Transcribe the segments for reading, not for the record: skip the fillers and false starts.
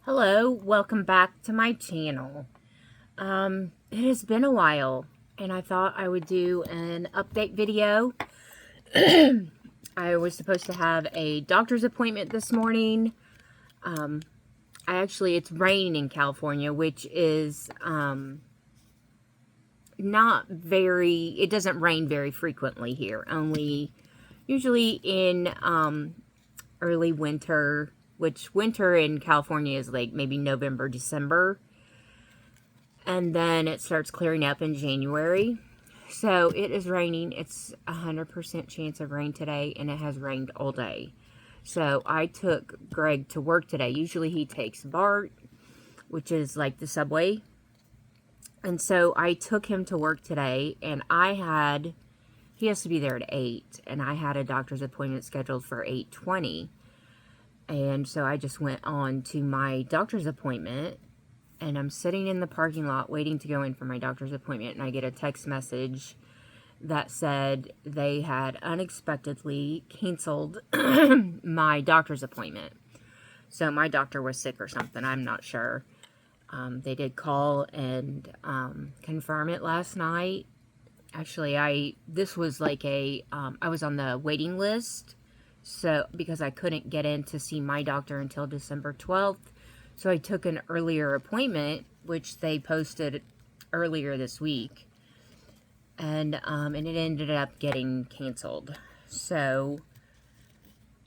Hello, welcome back to my channel. It has been a while, and I thought I would do an update video. I was supposed to have a doctor's appointment this morning. It's raining in California, which is, it doesn't rain very frequently here, only usually in, early winter, which winter in California is like maybe November, December. And then it starts clearing up in January. So it is raining. It's 100% chance of rain today, and it has rained all day. So I took Greg to work today. Usually he takes BART, which is like the subway. And so I took him to work today, and he has to be there at 8, and I had a doctor's appointment scheduled for 8:20. And so I just went on to my doctor's appointment, and I'm sitting in the parking lot waiting to go in for my doctor's appointment, and I get a text message that said they had unexpectedly canceled my doctor's appointment. So my doctor was sick or something, I'm not sure. They did call and confirm it last night. Actually, this was like I was on the waiting list. So, because I couldn't get in to see my doctor until December 12th. So I took an earlier appointment, which they posted earlier this week. And it ended up getting canceled. So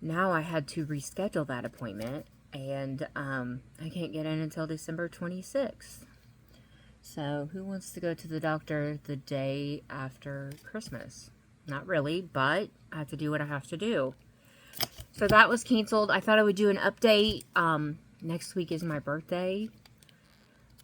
now I had to reschedule that appointment. And I can't get in until December 26th. So who wants to go to the doctor the day after Christmas? Not really, but I have to do what I have to do. So that was canceled. I thought I would do an update. Next week is my birthday.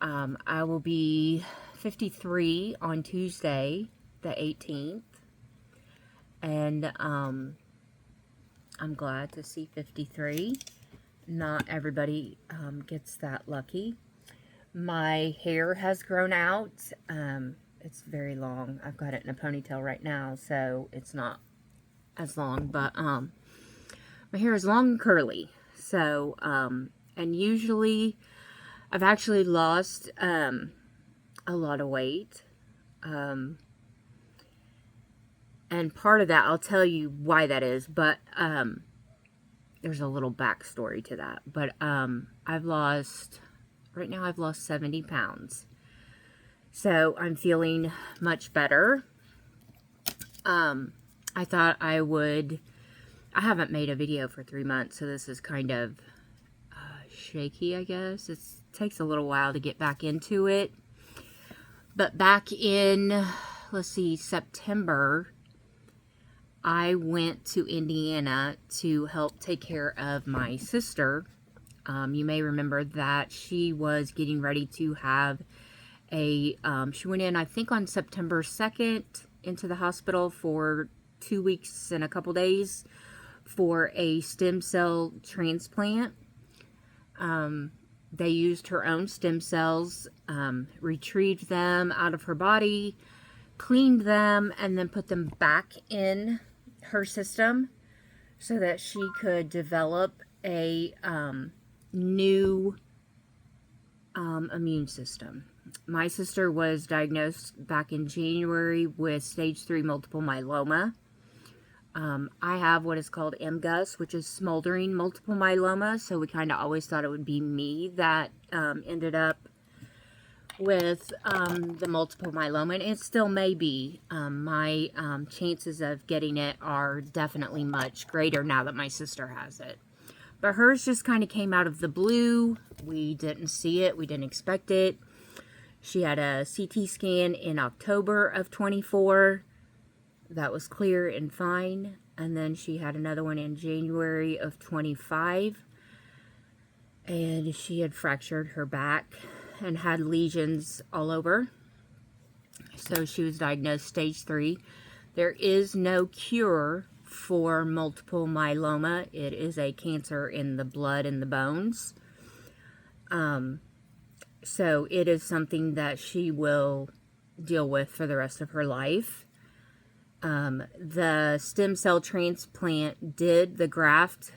I will be 53 on Tuesday, the 18th. And I'm glad to see 53. Not everybody gets that lucky. My hair has grown out. It's very long. I've got it in a ponytail right now, so it's not as long, but my hair is long and curly. So, and usually I've actually lost a lot of weight. And part of that, I'll tell you why that is, but there's a little backstory to that. But right now I've lost 70 pounds. So I'm feeling much better. I thought I haven't made a video for 3 months, so this is kind of shaky, I guess. It takes a little while to get back into it. But back in, September, I went to Indiana to help take care of my sister. You may remember that she was getting ready to have she went in, I think, on September 2nd into the hospital for 2 weeks and a couple days for a stem cell transplant. They used her own stem cells, retrieved them out of her body, cleaned them, and then put them back in her system so that she could develop a new immune system. My sister was diagnosed back in January with stage 3 multiple myeloma. I have what is called MGUS, which is smoldering multiple myeloma, so we kind of always thought it would be me that ended up with the multiple myeloma, and it still may be. My chances of getting it are definitely much greater now that my sister has it. But hers just kind of came out of the blue. We didn't see it. We didn't expect it. She had a CT scan in October of 24. That was clear and fine. And then she had another one in January of 25. And she had fractured her back and had lesions all over. So she was diagnosed stage 3. There is no cure for multiple myeloma. It is a cancer in the blood and the bones. So it is something that she will deal with for the rest of her life. The stem cell transplant did graft,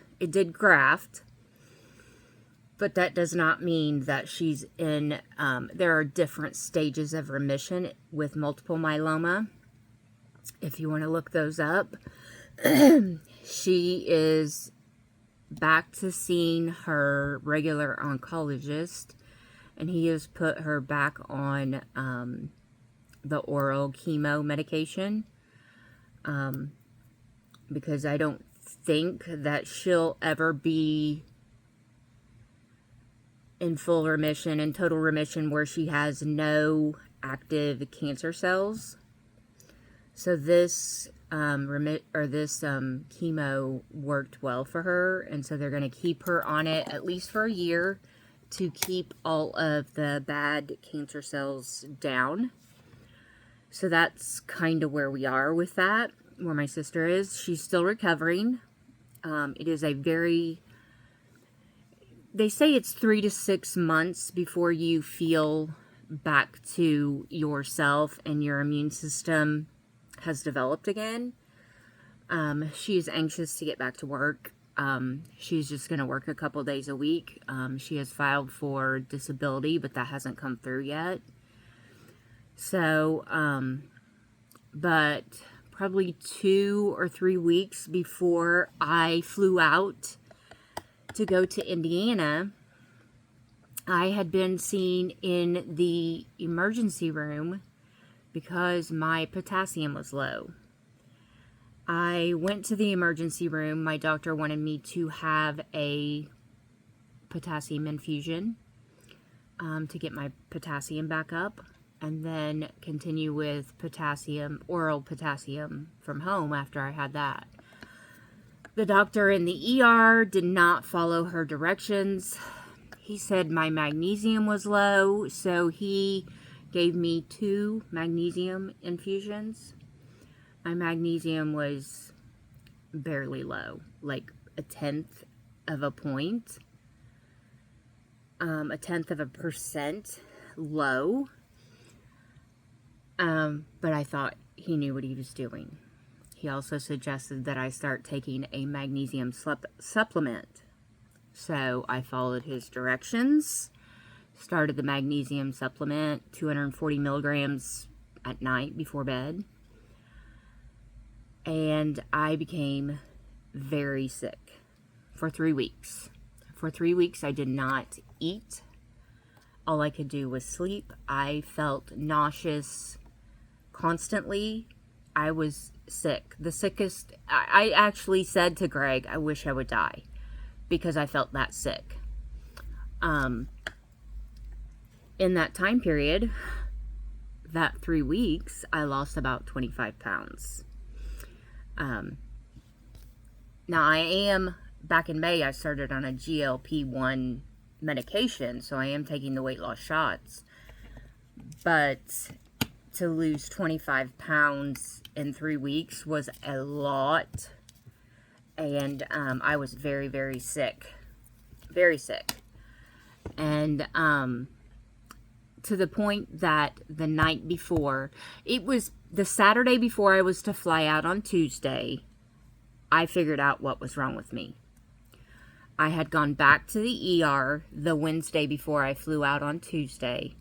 But that does not mean that she's in, there are different stages of remission with multiple myeloma. If you want to look those up, she is back to seeing her regular oncologist, and he has put her back on the oral chemo medication, because I don't think that she'll ever be in full remission, in total remission, where she has no active cancer cells. So this chemo worked well for her, and so they're going to keep her on it at least for a year to keep all of the bad cancer cells down. So that's kind of where we are with that, where my sister is. She's still recovering. It is a very, they say it's 3 to 6 months before you feel back to yourself and your immune system has developed again. She is anxious to get back to work. She's just going to work a couple days a week. She has filed for disability, but that hasn't come through yet. So, but probably 2 or 3 weeks before I flew out to go to Indiana, I had been seen in the emergency room because my potassium was low. I went to the emergency room. My doctor wanted me to have a potassium infusion to get my potassium back up, and then continue with oral potassium from home after I had that. The doctor in the ER did not follow her directions. He said my magnesium was low, so he gave me 2 magnesium infusions. My magnesium was barely low, like 1/10 of a point, 1/10 of a percent low. But I thought he knew what he was doing. He also suggested that I start taking a magnesium supplement. So I followed his directions, started the magnesium supplement, 240 milligrams at night before bed. And I became very sick for 3 weeks. For 3 weeks, I did not eat. All I could do was sleep. I felt nauseous constantly. I was sick. The sickest. I actually said to Greg, I wish I would die, because I felt that sick. In that time period, that 3 weeks, I lost about 25 pounds. Now I am, back in May, I started on a GLP-1 medication, so I am taking the weight loss shots. But to lose 25 pounds in 3 weeks was a lot. And I was very, very sick. Very sick. And to the point that the night before, it was the Saturday before I was to fly out on Tuesday, I figured out what was wrong with me. I had gone back to the ER the Wednesday before I flew out on Tuesday.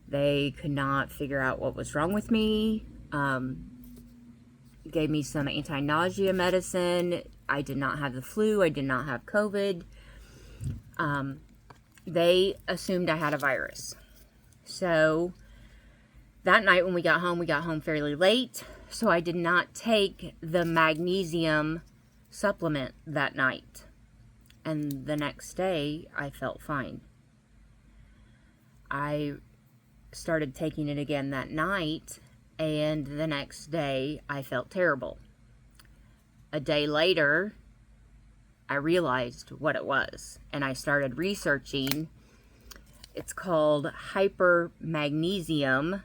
They could not figure out what was wrong with me. Gave me some anti-nausea medicine. I did not have the flu. I did not have COVID. They assumed I had a virus. So that night when we got home fairly late. So I did not take the magnesium supplement that night. And the next day, I felt fine. I started taking it again that night, and the next day, I felt terrible. A day later, I realized what it was, and I started researching. It's called hypermagnesium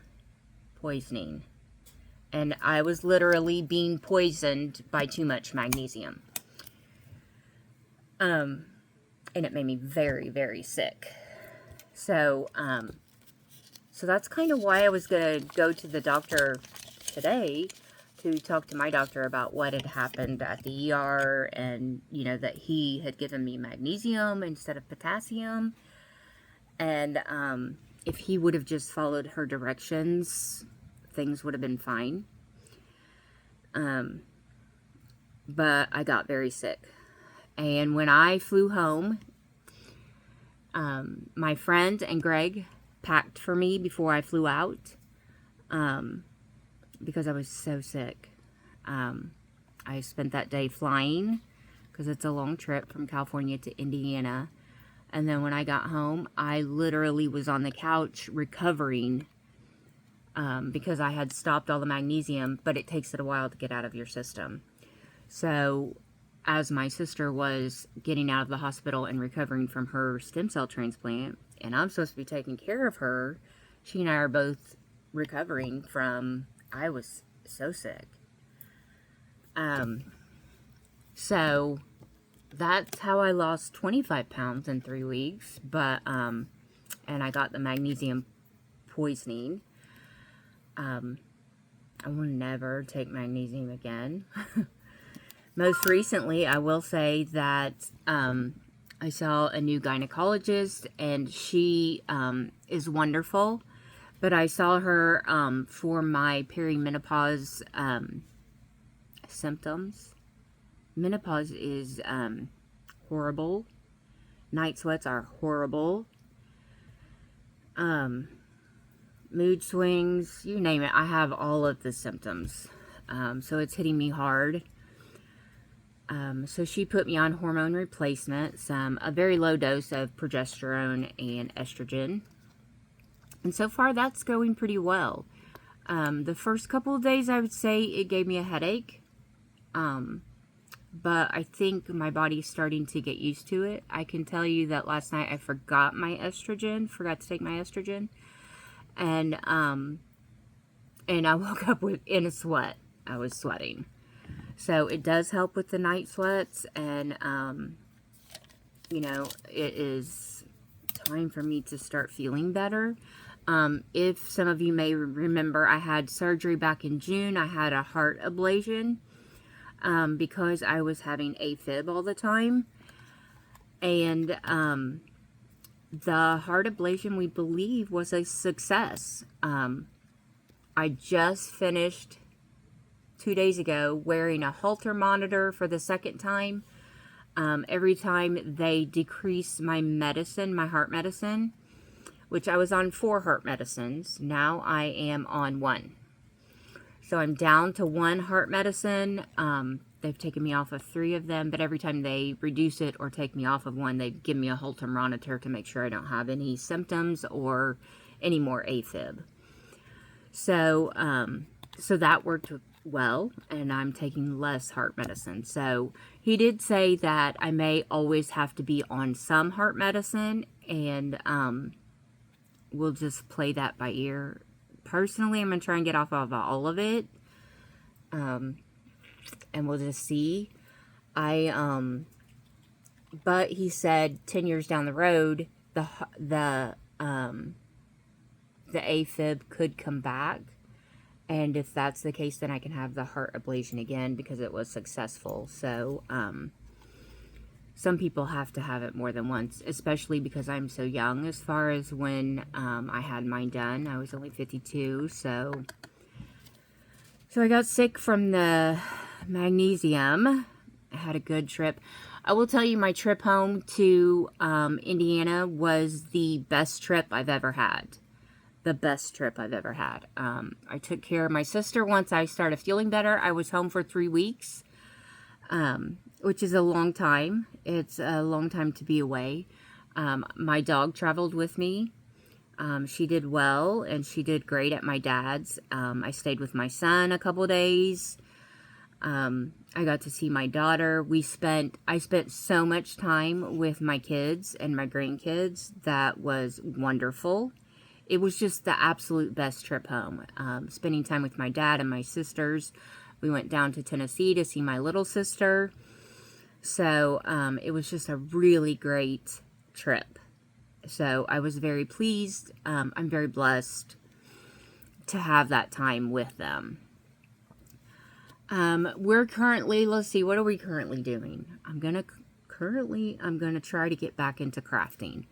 poisoning, and I was literally being poisoned by too much magnesium. And it made me very, very sick. So that's kind of why I was going to go to the doctor today to talk to my doctor about what had happened at the ER, and, you know, that he had given me magnesium instead of potassium. And if he would have just followed her directions, things would have been fine. But I got very sick. And when I flew home, my friend and Greg packed for me before I flew out, because I was so sick. I spent that day flying, because it's a long trip from California to Indiana. And then when I got home, I literally was on the couch recovering, because I had stopped all the magnesium, but it takes it a while to get out of your system. So as my sister was getting out of the hospital and recovering from her stem cell transplant, and I'm supposed to be taking care of her, she and I are both recovering from, I was so sick. So that's how I lost 25 pounds in 3 weeks, but, and I got the magnesium poisoning. I will never take magnesium again. Most recently, I will say that I saw a new gynecologist, and she is wonderful. But I saw her for my perimenopause symptoms. Menopause is horrible. Night sweats are horrible. Mood swings, you name it. I have all of the symptoms. So it's hitting me hard. So she put me on hormone replacement, a very low dose of progesterone and estrogen. And so far, that's going pretty well. The first couple of days, I would say it gave me a headache. But I think my body's starting to get used to it. I can tell you that last night I forgot to take my estrogen. And I woke up in a sweat. I was sweating. So it does help with the night sweats, and, you know, it is time for me to start feeling better. If some of you may remember, I had surgery back in June. I had a heart ablation, because I was having AFib all the time. And, the heart ablation, we believe, was a success. I just finished 2 days ago wearing a Holter monitor for the second time. Every time they decrease my medicine, my heart medicine, which I was on 4 heart medicines. Now I am on 1. So I'm down to 1 heart medicine. They've taken me off of 3 of them, but every time they reduce it or take me off of 1, they give me a Holter monitor to make sure I don't have any symptoms or any more AFib. So, so that worked well, and I'm taking less heart medicine. So he did say that I may always have to be on some heart medicine, and we'll just play that by ear. Personally, I'm going to try and get off of all of it, and we'll just see. But he said 10 years down the road, the AFib could come back. And if that's the case, then I can have the heart ablation again because it was successful. So, some people have to have it more than once, especially because I'm so young. As far as when I had mine done, I was only 52. So I got sick from the magnesium. I had a good trip. I will tell you, my trip home to Indiana was the best trip I've ever had. The best trip I've ever had. I took care of my sister once I started feeling better. I was home for 3 weeks, which is a long time. It's a long time to be away. My dog traveled with me. She did well, and she did great at my dad's. I stayed with my son a couple days. I got to see my daughter. I spent so much time with my kids and my grandkids. That was wonderful. It was just the absolute best trip home. Spending time with my dad and my sisters. We went down to Tennessee to see my little sister. So, it was just a really great trip. So, I was very pleased. I'm very blessed to have that time with them. We're currently, let's see, what are we currently doing? I'm gonna try to get back into crafting.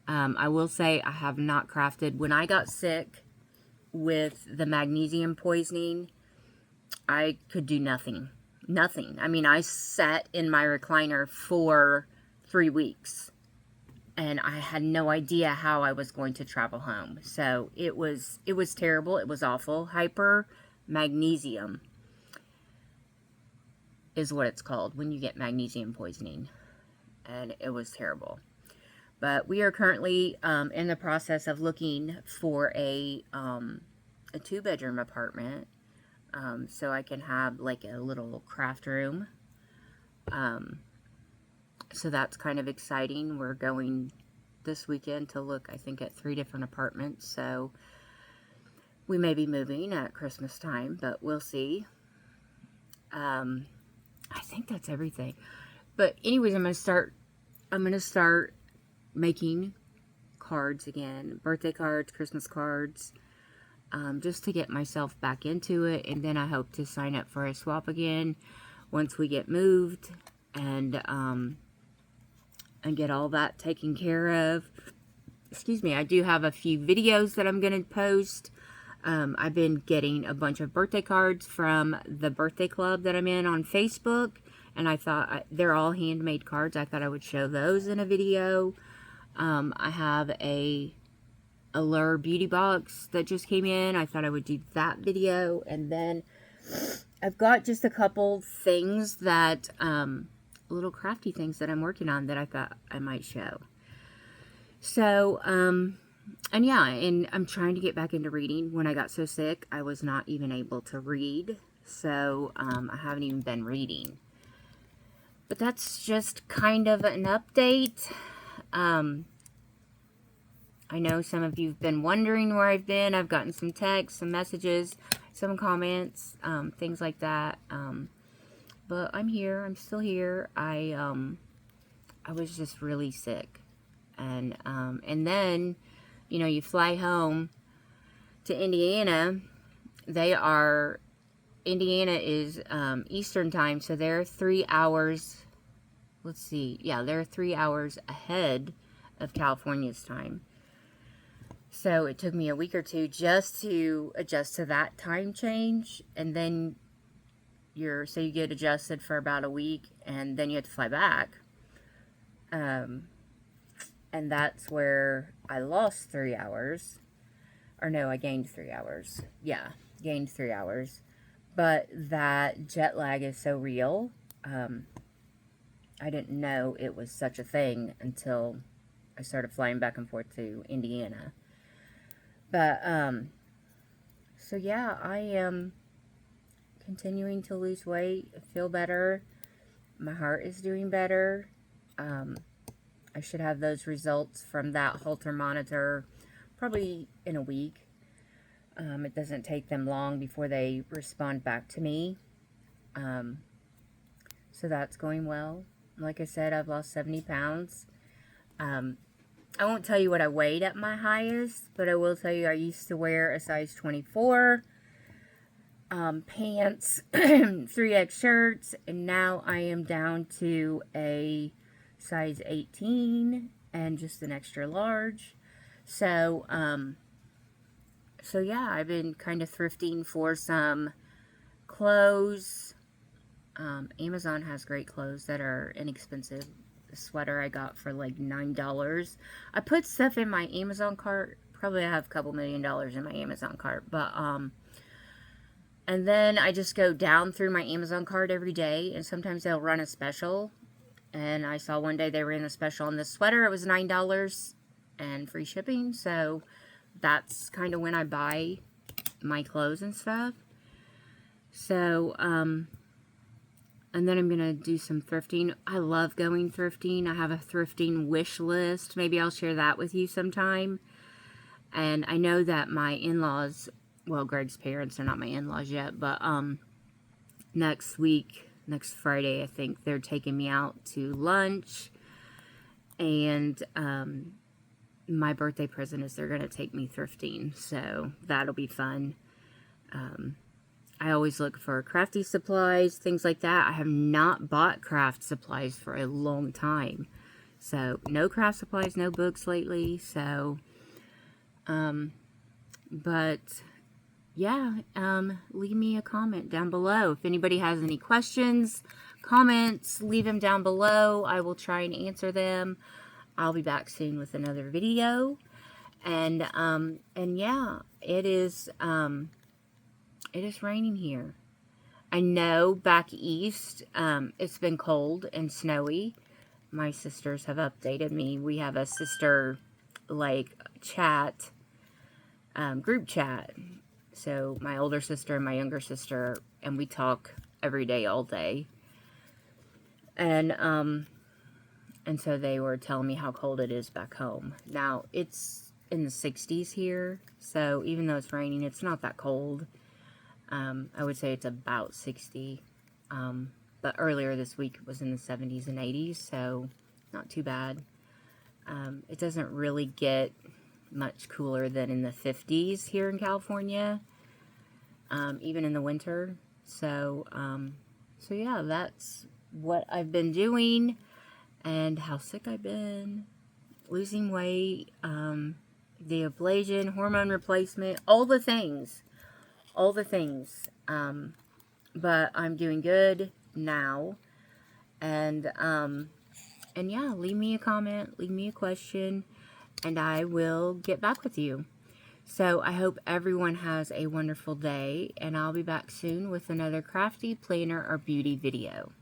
I will say I have not crafted. When I got sick with the magnesium poisoning, I could do nothing. Nothing. I mean, I sat in my recliner for 3 weeks, and I had no idea how I was going to travel home. So it was terrible. It was awful. Hyper magnesium is what it's called when you get magnesium poisoning, and it was terrible. But we are currently in the process of looking for a 2-bedroom apartment, so I can have like a little craft room. So that's kind of exciting. We're going this weekend to look, I think, at 3 different apartments. So we may be moving at Christmas time, but we'll see. I think that's everything. But anyways, I'm gonna start making cards again, birthday cards, Christmas cards, just to get myself back into it. And then I hope to sign up for a swap again once we get moved, and get all that taken care of. Excuse me. I do have a few videos that I'm gonna post. I've been getting a bunch of birthday cards from the birthday club that I'm in on Facebook, and I thought they're all handmade cards. I thought I would show those in a video. I have a Allure beauty box that just came in. I thought I would do that video, and then I've got just a couple things that, little crafty things that I'm working on that I thought I might show. So, and yeah, and I'm trying to get back into reading. When I got so sick, I was not even able to read. So, I haven't even been reading. But that's just kind of an update. I know some of you've been wondering where I've been. I've gotten some texts, some messages, some comments, things like that. But I'm here. I'm still here. I was just really sick. And then, you know, you fly home to Indiana. Indiana is Eastern time, so they're 3 hours, let's see, yeah, they're 3 hours ahead of California's time. So it took me a week or two just to adjust to that time change, and then you get adjusted for about a week, and then you have to fly back. And that's where I lost 3 hours. Or no, I gained 3 hours. Yeah, gained 3 hours. But that jet lag is so real. I didn't know it was such a thing until I started flying back and forth to Indiana. But, so yeah, I am continuing to lose weight, feel better. My heart is doing better. I should have those results from that Holter monitor probably in a week. It doesn't take them long before they respond back to me. So that's going well. Like I said, I've lost 70 pounds. I won't tell you what I weighed at my highest, but I will tell you I used to wear a size 24 pants, 3X shirts, and now I am down to a size 18 and just an extra large. So, so yeah, I've been kind of thrifting for some clothes. Amazon has great clothes that are inexpensive. The sweater I got for like $9. I put stuff in my Amazon cart. Probably have a couple $1 million in my Amazon cart. But, and then I just go down through my Amazon cart every day. And sometimes they'll run a special. And I saw one day they were in a special on this sweater. It was $9 and free shipping. So that's kind of when I buy my clothes and stuff. So, and then I'm going to do some thrifting. I love going thrifting. I have a thrifting wish list. Maybe I'll share that with you sometime. And I know that my in-laws, well, Greg's parents are not my in-laws yet, but next week, next Friday, I think they're taking me out to lunch. And my birthday present is they're going to take me thrifting. So that'll be fun. I always look for crafty supplies, things like that. I have not bought craft supplies for a long time. So, no craft supplies, no books lately. So, but yeah, leave me a comment down below. If anybody has any questions, comments, leave them down below. I will try and answer them. I'll be back soon with another video. And yeah, it is raining here. I know back east, it's been cold and snowy. My sisters have updated me. We have a sister, like, chat, group chat. So, my older sister and my younger sister, and we talk every day, all day. And so they were telling me how cold it is back home. Now, it's in the 60s here, so even though it's raining, it's not that cold. I would say it's about 60. But earlier this week it was in the 70s and 80s, so not too bad. It doesn't really get much cooler than in the 50s here in California, even in the winter. So yeah, that's what I've been doing and how sick I've been, losing weight, the ablation, hormone replacement, all the things. But I'm doing good now. And yeah, leave me a comment, leave me a question, and I will get back with you. So I hope everyone has a wonderful day, and I'll be back soon with another crafty, planner, or beauty video.